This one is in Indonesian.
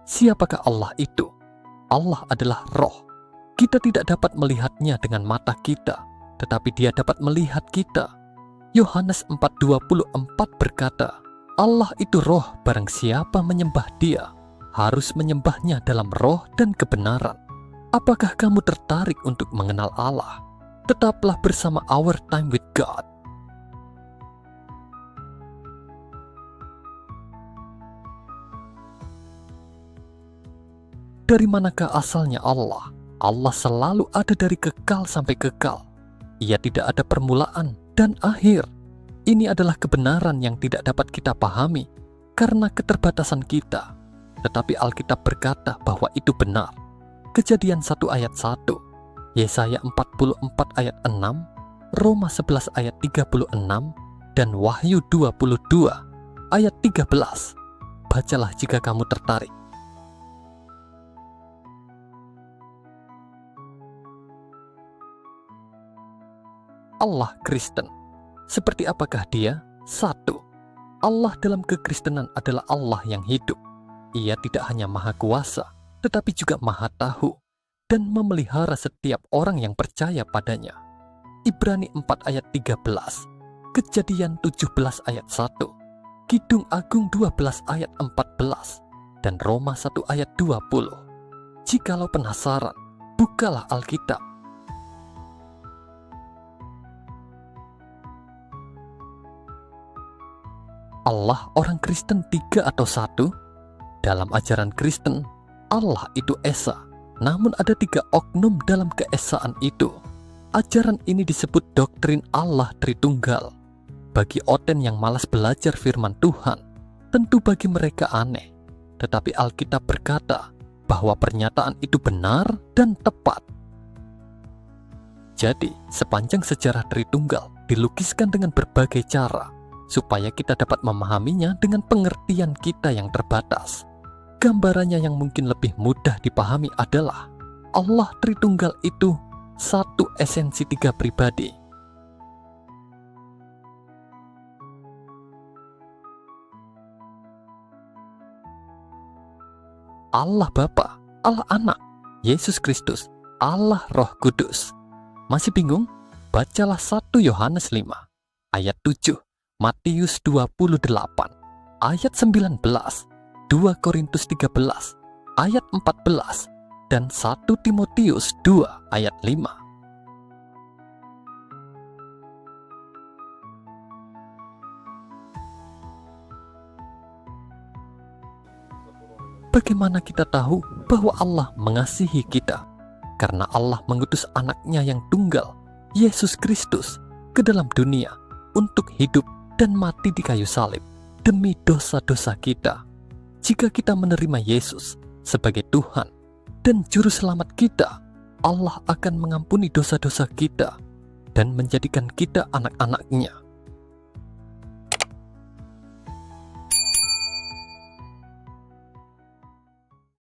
Siapakah Allah itu? Allah adalah roh. Kita tidak dapat melihatnya dengan mata kita, tetapi Dia dapat melihat kita. Yohanes 4:24 berkata, Allah itu roh, barang siapa menyembah Dia, harus menyembahnya dalam roh dan kebenaran. Apakah kamu tertarik untuk mengenal Allah? Tetaplah bersama Our Time with God. Dari manakah asalnya Allah? Allah selalu ada dari kekal sampai kekal. Ia tidak ada permulaan dan akhir. Ini adalah kebenaran yang tidak dapat kita pahami karena keterbatasan kita. Tetapi Alkitab berkata bahwa itu benar. Kejadian 1 ayat 1, Yesaya 44 ayat 6, Roma 11 ayat 36, dan Wahyu 22 ayat 13. Bacalah jika kamu tertarik. Allah Kristen. Seperti apakah Dia? 1. Allah dalam kekristenan adalah Allah yang hidup. Ia tidak hanya maha kuasa, tetapi juga maha tahu dan memelihara setiap orang yang percaya padanya. Ibrani 4 ayat 13, Kejadian 17 ayat 1, Kidung Agung 12 ayat 14, dan Roma 1 ayat 20. Jikalau penasaran, bukalah Alkitab. Allah orang Kristen 3 atau 1? Dalam ajaran Kristen, Allah itu Esa, namun ada 3 oknum dalam keesaan itu. Ajaran ini disebut doktrin Allah Tritunggal. Bagi oten yang malas belajar firman Tuhan, tentu bagi mereka aneh. Tetapi Alkitab berkata bahwa pernyataan itu benar dan tepat. Jadi, sepanjang sejarah Tritunggal dilukiskan dengan berbagai cara, supaya kita dapat memahaminya dengan pengertian kita yang terbatas. Gambarannya yang mungkin lebih mudah dipahami adalah Allah Tritunggal itu satu esensi 3 pribadi. Allah Bapa, Allah Anak, Yesus Kristus, Allah Roh Kudus. Masih bingung? Bacalah 1 Yohanes 5 ayat 7, Matius 28 ayat 19, 2 Korintus 13 ayat 14, dan 1 Timotius 2 ayat 5. Bagaimana kita tahu bahwa Allah mengasihi kita? Karena Allah mengutus anaknya yang tunggal, Yesus Kristus, ke dalam dunia untuk hidup dan mati di kayu salib demi dosa-dosa kita. Jika kita menerima Yesus sebagai Tuhan dan Juru Selamat kita, Allah akan mengampuni dosa-dosa kita dan menjadikan kita anak-anak-Nya.